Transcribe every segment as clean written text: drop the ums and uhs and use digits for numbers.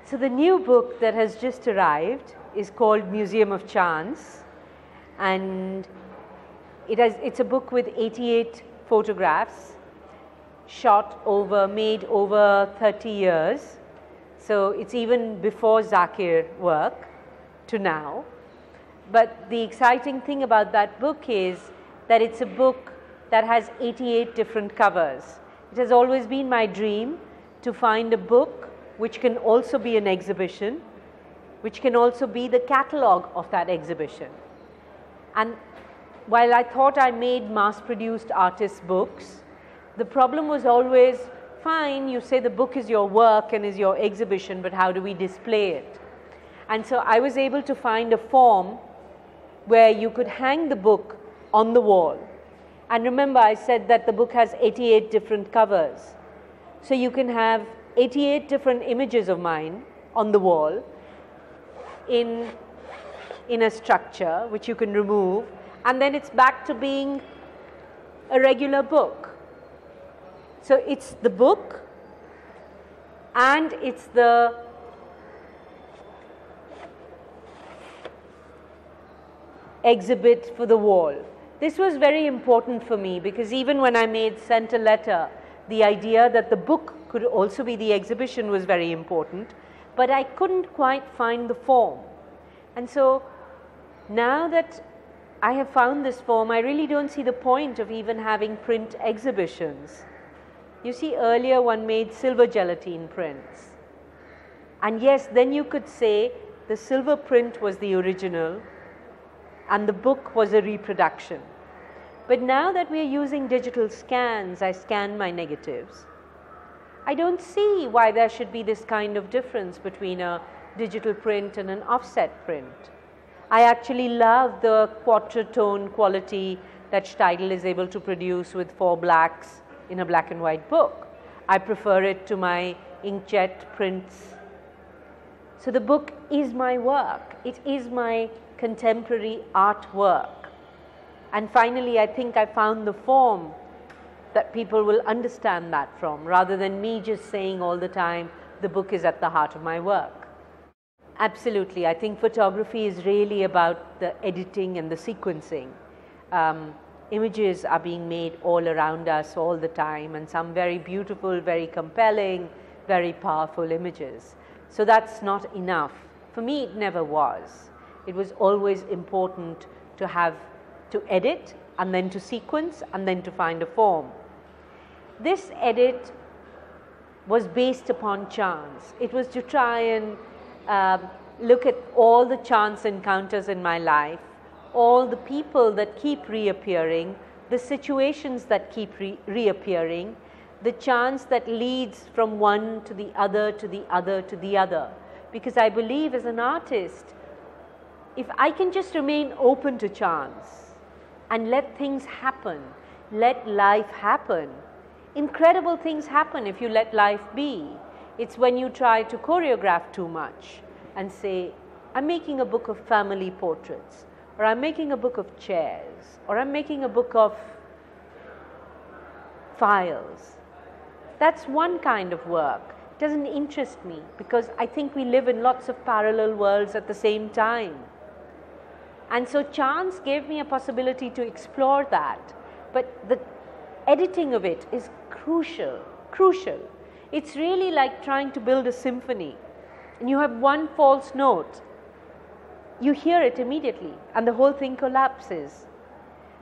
So the new book that has just arrived is called Museum of Chance, and it's a book with 88 photographs made over 30 years. So it's even before Zakir work to now. But the exciting thing about that book is that it's a book that has 88 different covers. It has always been my dream to find a book which can also be an exhibition, which can also be the catalogue of that exhibition. And while I thought I made mass-produced artists' books, the problem was always, fine, you say the book is your work and is your exhibition, but how do we display it? And so I was able to find a form where you could hang the book on the wall. And remember, I said that the book has 88 different covers. So you can have 88 different images of mine on the wall in a structure which you can remove, and then it's back to being a regular book. So it's the book and it's the exhibit for the wall. This was very important for me because even when I sent a letter, the idea that the book could also be the exhibition was very important, but I couldn't quite find the form. And so now that I have found this form, I really don't see the point of even having print exhibitions. You see, earlier one made silver gelatine prints. And yes, then you could say the silver print was the original and the book was a reproduction. But now that we are using digital scans, I scan my negatives. I don't see why there should be this kind of difference between a digital print and an offset print. I actually love the quadratone quality that Steidl is able to produce with 4 blacks in a black and white book. I prefer it to my inkjet prints. So the book is my work. It is my contemporary artwork. And finally, I think I found the form that people will understand that from, rather than me just saying all the time, the book is at the heart of my work. Absolutely. I think photography is really about the editing and the sequencing. Images are being made all around us all the time, and some very beautiful, very compelling, very powerful images. So that's not enough. For me, it never was. It was always important to edit and then to sequence and then to find a form. This edit was based upon chance. It was to try and look at all the chance encounters in my life, all the people that keep reappearing, the situations that keep reappearing, the chance that leads from one to the other, to the other, to the other. Because I believe as an artist, if I can just remain open to chance and let things happen, let life happen, incredible things happen if you let life be. It's when you try to choreograph too much and say, I'm making a book of family portraits, or I'm making a book of chairs, or I'm making a book of files. That's one kind of work. It doesn't interest me because I think we live in lots of parallel worlds at the same time. And so chance gave me a possibility to explore that. But the editing of it is crucial. It's really like trying to build a symphony. And you have one false note. You hear it immediately and the whole thing collapses.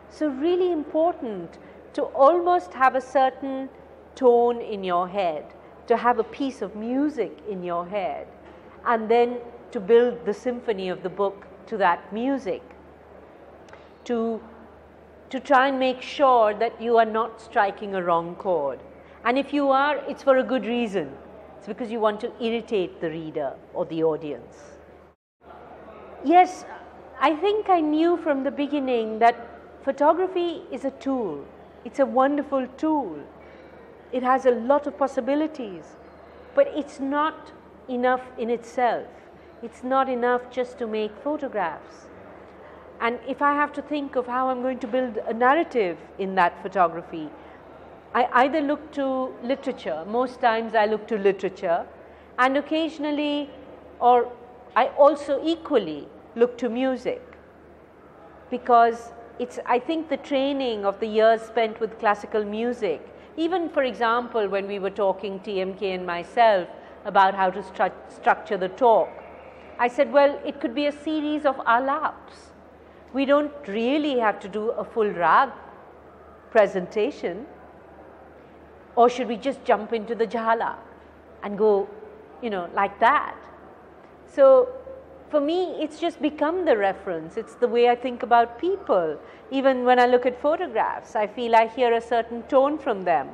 So really important to almost have a certain tone in your head, to have a piece of music in your head, and then to build the symphony of the book to that music, to try and make sure that you are not striking a wrong chord. And if you are, it's for a good reason. It's because you want to irritate the reader or the audience. Yes, I think I knew from the beginning that photography is a tool. It's a wonderful tool. It has a lot of possibilities, but it's not enough in itself. It's not enough just to make photographs. And if I have to think of how I'm going to build a narrative in that photography, I either look to literature. Most times I look to literature, And occasionally, or I also equally look to music, because it's, I think, the training of the years spent with classical music. Even, for example, when we were talking, TMK and myself, about how to structure the talk, I said, well, it could be a series of alaps. We don't really have to do a full rag presentation. Or should we just jump into the jhala and go, you know, like that? So for me, it's just become the reference. It's the way I think about people. Even when I look at photographs, I feel I hear a certain tone from them.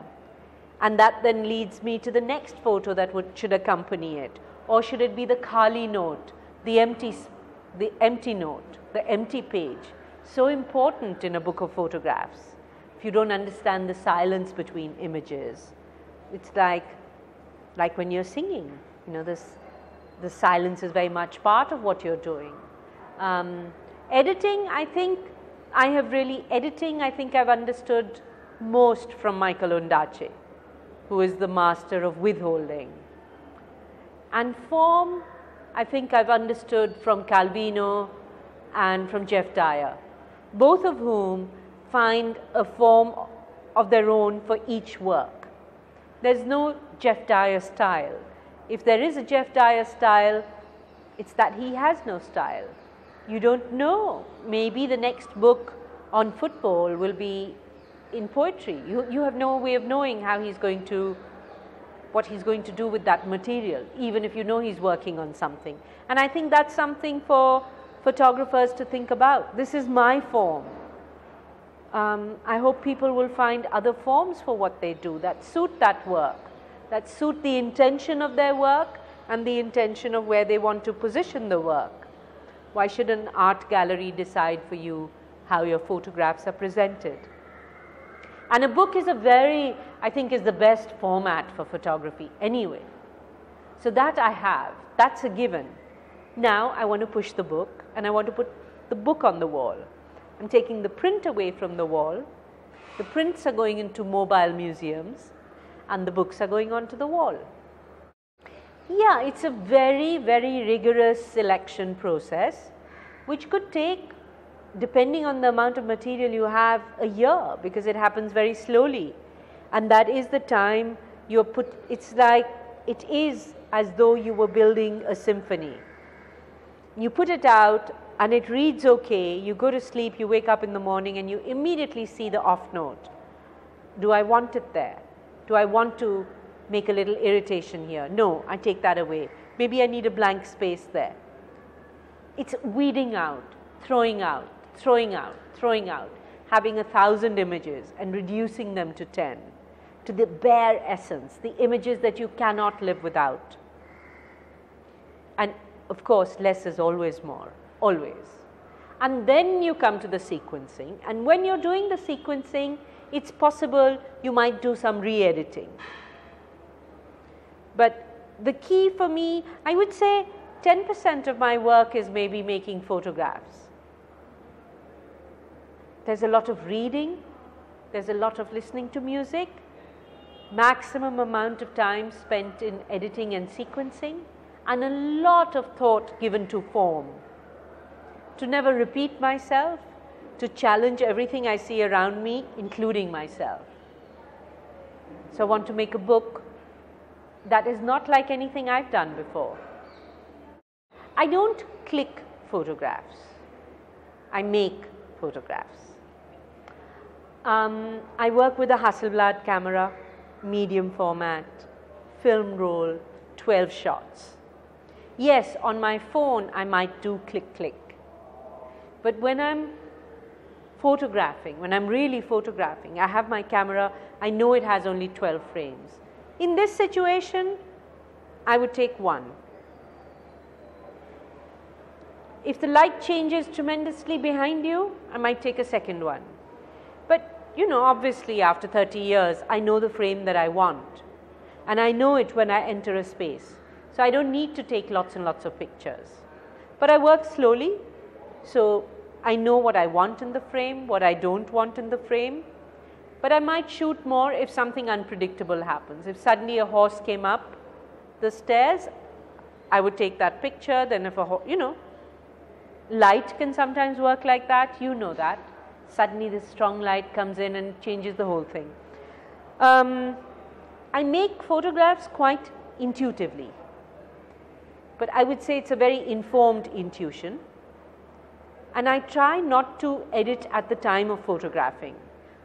And that then leads me to the next photo that should accompany it. Or should it be the Khali note, the empty note, the empty page? So important in a book of photographs. If you don't understand the silence between images, it's like when you're singing, you know, the silence is very much part of what you're doing. Editing, I think I've understood most from Michael Ondaatje, who is the master of withholding. And form, I think I've understood from Calvino and from Jeff Dyer, both of whom find a form of their own for each work. There's no Jeff Dyer style. If there is a Jeff Dyer style, it's that he has no style. You don't know. Maybe the next book on football will be in poetry. You have no way of knowing how what he's going to do with that material, even if you know he's working on something. And I think that's something for photographers to think about. This is my form. I hope people will find other forms for what they do that suit that work, that suit the intention of their work and the intention of where they want to position the work. Why should an art gallery decide for you how your photographs are presented? And a book is I think is the best format for photography anyway. So that I have, that's a given. Now I want to push the book and I want to put the book on the wall. I'm taking the print away from the wall. The prints are going into mobile museums and the books are going onto the wall. Yeah, it's a very, very rigorous selection process, which could take, depending on the amount of material you have, a year, because it happens very slowly. And that is the time it's like, it is as though you were building a symphony. You put it out and it reads okay, you go to sleep, you wake up in the morning and you immediately see the off note. Do I want it there? Do I want to make a little irritation here? No, I take that away. Maybe I need a blank space there. It's weeding out, throwing out, throwing out, throwing out, having 1,000 images and reducing them to 10, to the bare essence, the images that you cannot live without. And of course, less is always more, always. And then you come to the sequencing, and when you're doing the sequencing, it's possible you might do some re-editing. But the key for me, I would say 10% of my work is maybe making photographs. There's a lot of reading, there's a lot of listening to music, maximum amount of time spent in editing and sequencing, and a lot of thought given to form. To never repeat myself, to challenge everything I see around me, including myself. So I want to make a book that is not like anything I've done before. I don't click photographs, I make photographs. I work with a Hasselblad camera, medium format, film roll, 12 shots. Yes, on my phone I might do click click, but when I'm photographing, when I'm really photographing, I have my camera, I know it has only 12 frames. In this situation, I would take one. If the light changes tremendously behind you, I might take a second one. But you know, obviously after 30 years, I know the frame that I want. And I know it when I enter a space. So I don't need to take lots and lots of pictures. But I work slowly, so I know what I want in the frame, what I don't want in the frame. But I might shoot more if something unpredictable happens. If suddenly a horse came up the stairs, I would take that picture. Then if light can sometimes work like that, you know that. Suddenly this strong light comes in and changes the whole thing. I make photographs quite intuitively, but I would say it's a very informed intuition, and I try not to edit at the time of photographing.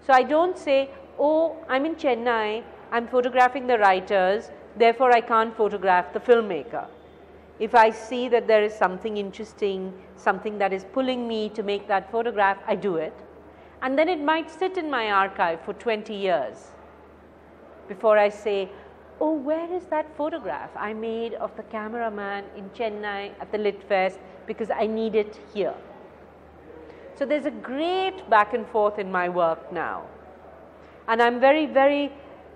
So I don't say, oh, I'm in Chennai, I'm photographing the writers, therefore I can't photograph the filmmaker. If I see that there is something interesting, something that is pulling me to make that photograph, I do it. And then it might sit in my archive for 20 years before I say, oh, where is that photograph I made of the cameraman in Chennai at the Lit Fest, because I need it here. So there's a great back and forth in my work now. And I'm very, very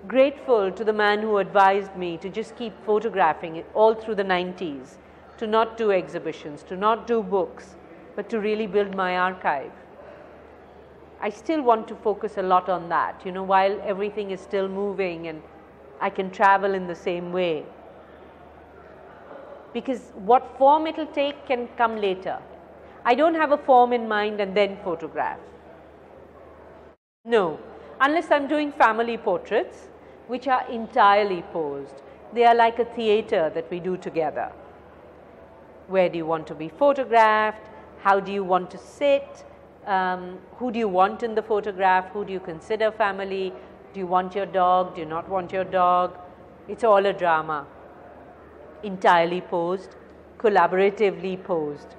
grateful to the man who advised me to just keep photographing it all through the 90s, to not do exhibitions, to not do books, but to really build my archive. I still want to focus a lot on that, while everything is still moving and I can travel in the same way. Because what form it'll take can come later. I don't have a form in mind and then photograph. No, unless I'm doing family portraits, which are entirely posed. They are like a theater that we do together. Where do you want to be photographed? How do you want to sit? Who do you want in the photograph? Who do you consider family? Do you want your dog? Do you not want your dog? It's all a drama. Entirely posed, collaboratively posed.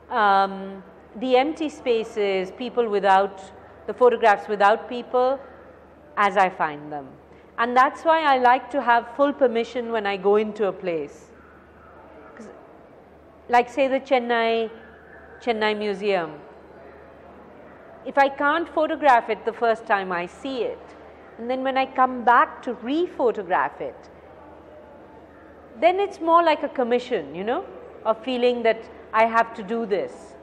The empty spaces, people without, the photographs without people, as I find them. And that's why I like to have full permission when I go into a place. Like say the Chennai Museum. If I can't photograph it the first time I see it, and then when I come back to re-photograph it, then it's more like a commission, of feeling that I have to do this.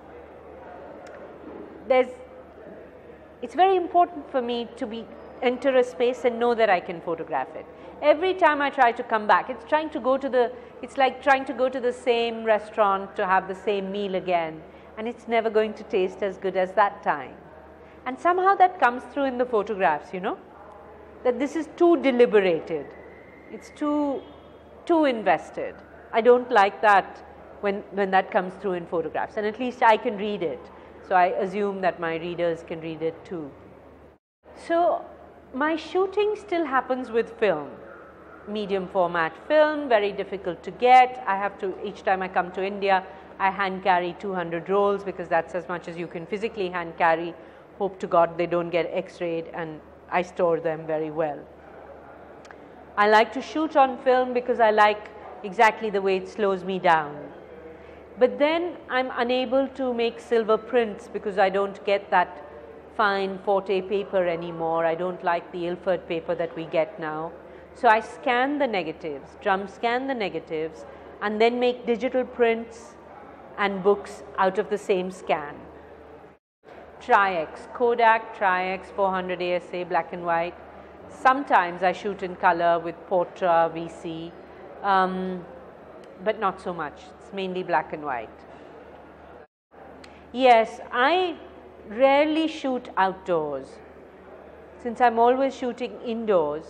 It's very important for me to enter a space and know that I can photograph it. Every time I try to come back, it's like trying to go to the same restaurant to have the same meal again, and it's never going to taste as good as that time. And somehow that comes through in the photographs, that this is too deliberated, it's too invested. I don't like that when that comes through in photographs, and at least I can read it, so I assume that my readers can read it too. So my shooting still happens with film, medium format film, very difficult to get. I have to, each time I come to India, I hand carry 200 rolls because that's as much as you can physically hand carry. Hope to God they don't get x-rayed, and I store them very well. I like to shoot on film because I like exactly the way it slows me down. But then I'm unable to make silver prints because I don't get that fine forte paper anymore. I don't like the Ilford paper that we get now. So I scan the negatives, drum scan the negatives, and then make digital prints and books out of the same scan. Tri-X, Kodak Tri-X 400 ASA black and white. Sometimes I shoot in color with Portra VC, but not so much. It's mainly black and white. Yes, I rarely shoot outdoors. Since I'm always shooting indoors,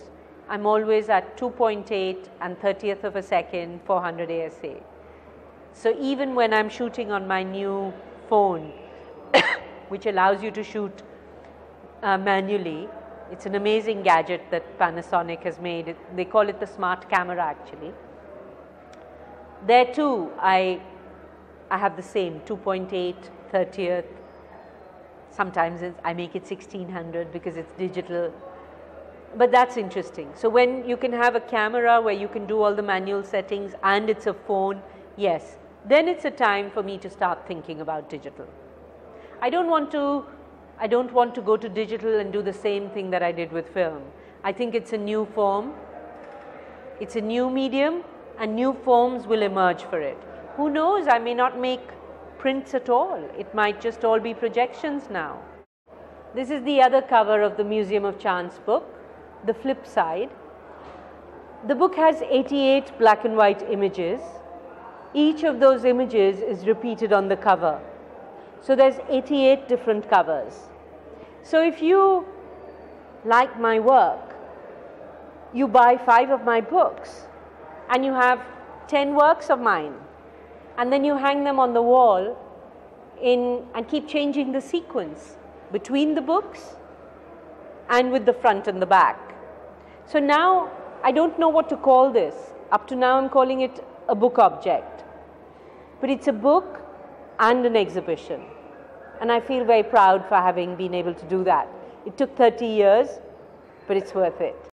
I'm always at 2.8 and 30th of a second 400 ASA. So even when I'm shooting on my new phone, which allows you to shoot manually, it's an amazing gadget that Panasonic has made. They call it the smart camera actually. There too, I have the same 2.8, 30th. Sometimes I make it 1600 because it's digital. But that's interesting. So when you can have a camera where you can do all the manual settings and it's a phone, yes, then it's a time for me to start thinking about digital. I don't want to go to digital and do the same thing that I did with film. I think it's a new form, it's a new medium, and new forms will emerge for it. Who knows, I may not make prints at all. It might just all be projections now. This is the other cover of the Museum of Chance book, the flip side. The book has 88 black and white images. Each of those images is repeated on the cover. So there's 88 different covers. So if you like my work, you buy 5 of my books and you have 10 works of mine, and then you hang them on the wall and keep changing the sequence between the books and with the front and the back. So now I don't know what to call this. Up to now I'm calling it a book object. But it's a book and an exhibition. And I feel very proud for having been able to do that. It took 30 years, but it's worth it.